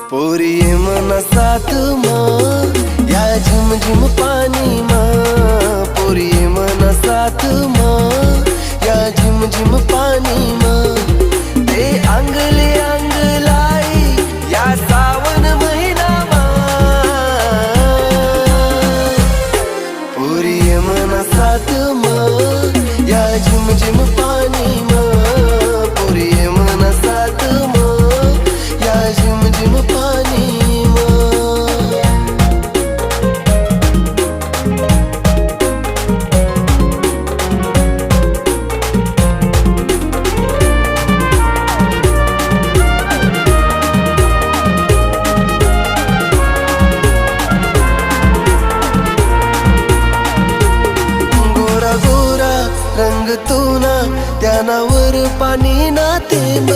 पोरी ये मना साथ माँ या झिम झिम पानी माँ। पोरी ये मना साथ माँ या झिम झिम पानी माँ। ते अंगले अंग लाई या सावन महिना माँ। पोरी ये मना साथ माँ या झिम झिम पानी माँ। पोरी ये मना साथ माँ या झिम झिम पानी माँ। गोरा गोरा रंग तू ना त्यानावर पाणी ना थेंब।